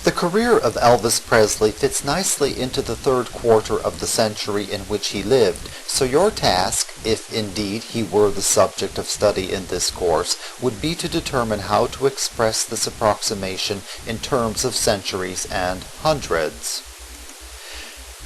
The career of Elvis Presley fits nicely into the third quarter of the century in which he lived, so your task, if indeed he were the subject of study in this course, would be to determine how to express this approximation in terms of centuries and hundreds.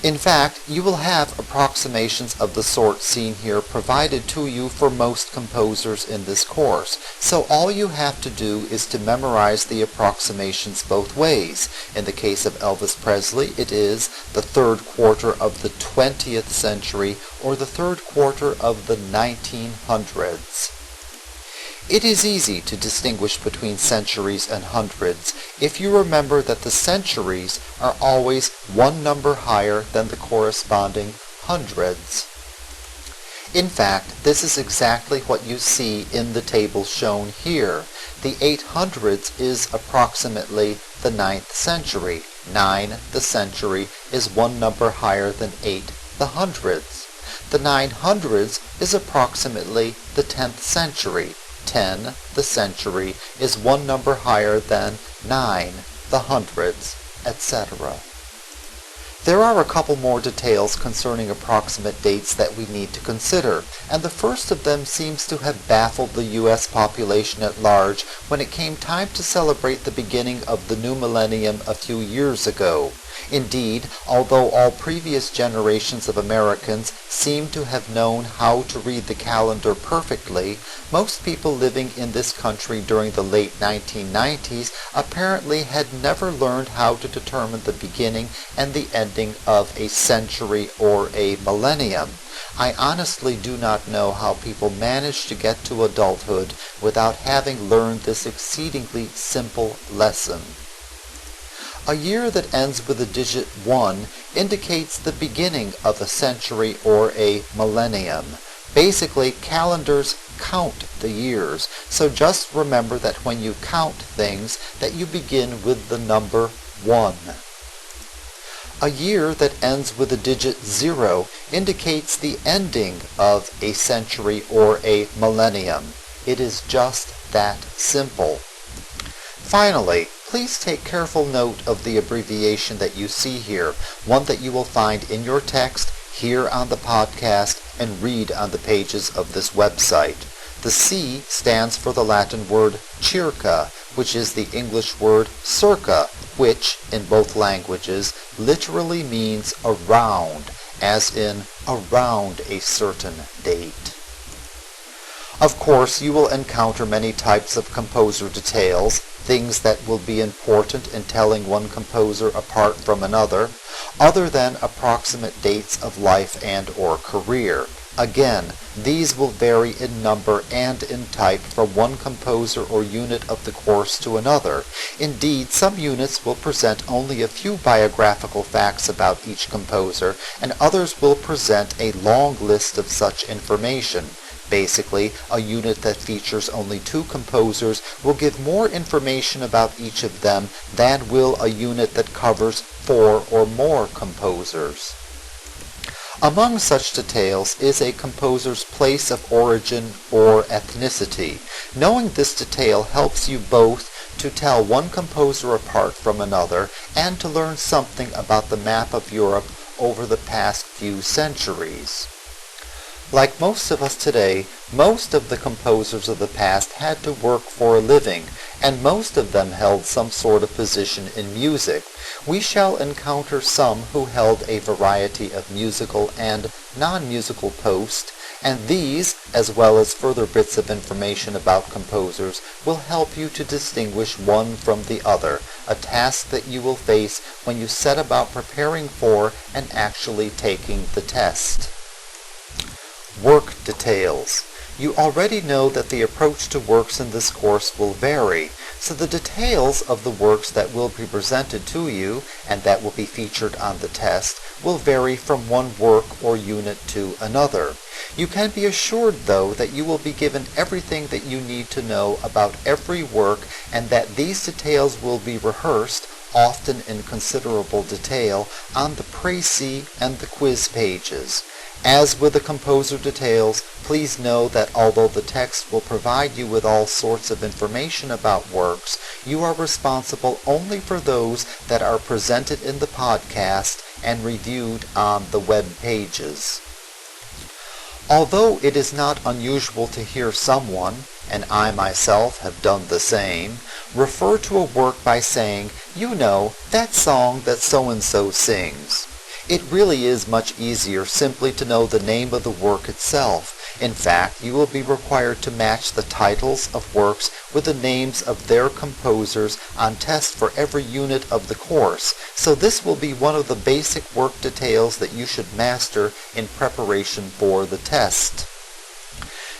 In fact, you will have approximations of the sort seen here provided to you for most composers in this course, so all you have to do is to memorize the approximations both ways. In the case of Elvis Presley, it is the third quarter of the 20th century or the third quarter of the 1900s. It is easy to distinguish between centuries and hundreds if you remember that the centuries are always one number higher than the corresponding hundreds. In fact, this is exactly what you see in the table shown here. The 800s is approximately the 9th century. 9, the century, is one number higher than 8, the hundreds. The 900s is approximately the 10th century. 10, the century, is one number higher than 9, the hundreds, etc. There are a couple more details concerning approximate dates that we need to consider, and the first of them seems to have baffled the U.S. population at large when it came time to celebrate the beginning of the new millennium a few years ago. Indeed, although all previous generations of Americans seem to have known how to read the calendar perfectly, most people living in this country during the late 1990s apparently had never learned how to determine the beginning and the ending of a century or a millennium. I honestly do not know how people manage to get to adulthood without having learned this exceedingly simple lesson. A year that ends with the digit 1 indicates the beginning of a century or a millennium. Basically, calendars count the years, so just remember that when you count things, that you begin with the number 1. A year that ends with the digit 0 indicates the ending of a century or a millennium. It is just that simple. Finally, please take careful note of the abbreviation that you see here, one that you will find in your text, here on the podcast, and read on the pages of this website. The C stands for the Latin word circa, which is the English word circa, which, in both languages, literally means around, as in around a certain date. Of course, you will encounter many types of composer details, things that will be important in telling one composer apart from another, other than approximate dates of life and or career. Again, these will vary in number and in type from one composer or unit of the course to another. Indeed, some units will present only a few biographical facts about each composer, and others will present a long list of such information. Basically, a unit that features only 2 composers will give more information about each of them than will a unit that covers 4 or more composers. Among such details is a composer's place of origin or ethnicity. Knowing this detail helps you both to tell one composer apart from another and to learn something about the map of Europe over the past few centuries. Like most of us today, most of the composers of the past had to work for a living, and most of them held some sort of position in music. We shall encounter some who held a variety of musical and non-musical posts, and these, as well as further bits of information about composers, will help you to distinguish one from the other, a task that you will face when you set about preparing for and actually taking the test. Work details. You already know that the approach to works in this course will vary, so the details of the works that will be presented to you and that will be featured on the test will vary from one work or unit to another. You can be assured, though, that you will be given everything that you need to know about every work, and that these details will be rehearsed, often in considerable detail, on the précis and the quiz pages. As with the composer details, please know that although the text will provide you with all sorts of information about works, you are responsible only for those that are presented in the podcast and reviewed on the web pages. Although it is not unusual to hear someone, and I myself have done the same, refer to a work by saying, "You know, that song that so-and-so sings." It really is much easier simply to know the name of the work itself. In fact, you will be required to match the titles of works with the names of their composers on test for every unit of the course, so this will be one of the basic work details that you should master in preparation for the test.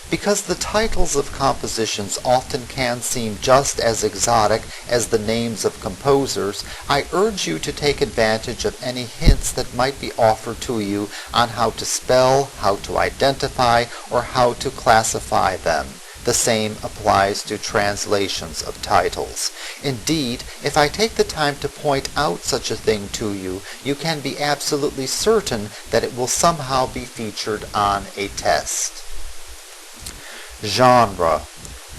Because the titles of compositions often can seem just as exotic as the names of composers, I urge you to take advantage of any hints that might be offered to you on how to spell, how to identify, or how to classify them. The same applies to translations of titles. Indeed, if I take the time to point out such a thing to you, you can be absolutely certain that it will somehow be featured on a test. Genre.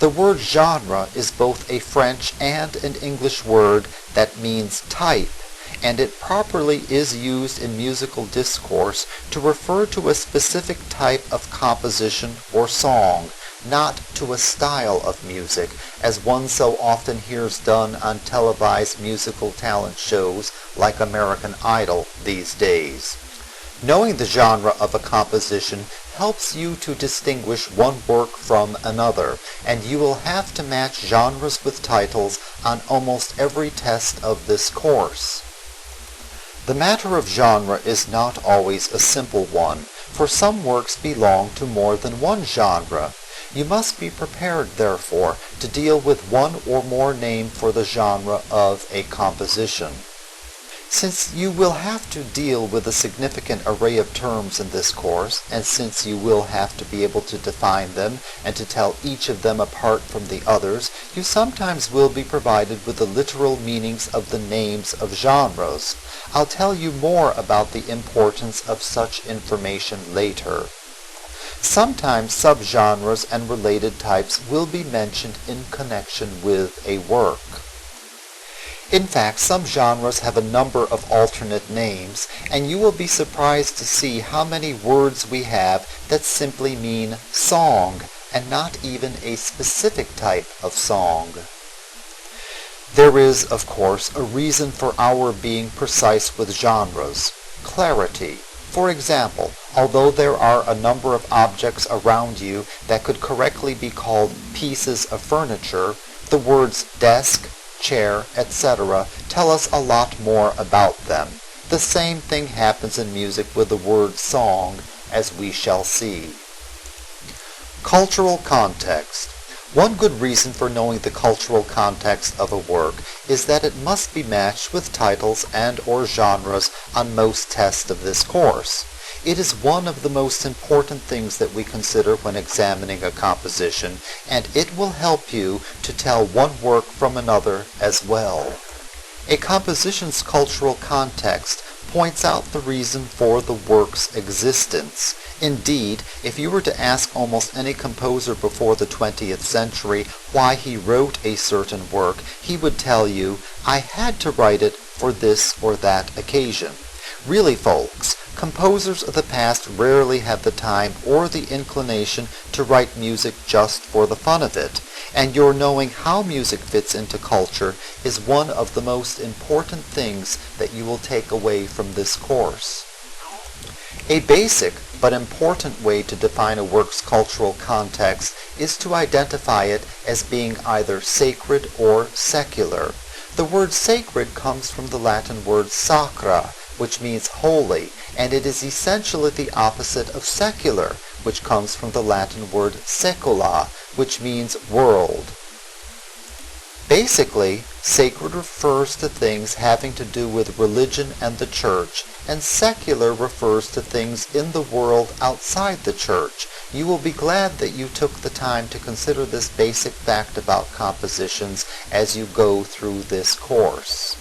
The word genre is both a French and an English word that means type, and it properly is used in musical discourse to refer to a specific type of composition or song, not to a style of music, as one so often hears done on televised musical talent shows like American Idol these days. Knowing the genre of a composition helps you to distinguish one work from another, and you will have to match genres with titles on almost every test of this course. The matter of genre is not always a simple one, for some works belong to more than one genre. You must be prepared, therefore, to deal with one or more names for the genre of a composition. Since you will have to deal with a significant array of terms in this course, and since you will have to be able to define them and to tell each of them apart from the others, you sometimes will be provided with the literal meanings of the names of genres. I'll tell you more about the importance of such information later. Sometimes subgenres and related types will be mentioned in connection with a work. In fact, some genres have a number of alternate names, and you will be surprised to see how many words we have that simply mean song, and not even a specific type of song. There is, of course, a reason for our being precise with genres: clarity. For example, although there are a number of objects around you that could correctly be called pieces of furniture, the words desk, chair, etc. tell us a lot more about them. The same thing happens in music with the word song, as we shall see. Cultural context. One good reason for knowing the cultural context of a work is that it must be matched with titles and or genres on most tests of this course. It is one of the most important things that we consider when examining a composition, and it will help you to tell one work from another as well. A composition's cultural context points out the reason for the work's existence. Indeed, if you were to ask almost any composer before the 20th century why he wrote a certain work, he would tell you, "I had to write it for this or that occasion." Really, folks, composers of the past rarely have the time or the inclination to write music just for the fun of it, and your knowing how music fits into culture is one of the most important things that you will take away from this course. A basic but important way to define a work's cultural context is to identify it as being either sacred or secular. The word sacred comes from the Latin word sacra, which means holy, and it is essentially the opposite of secular, which comes from the Latin word secula, which means world. Basically, sacred refers to things having to do with religion and the church, and secular refers to things in the world outside the church. You will be glad that you took the time to consider this basic fact about compositions as you go through this course.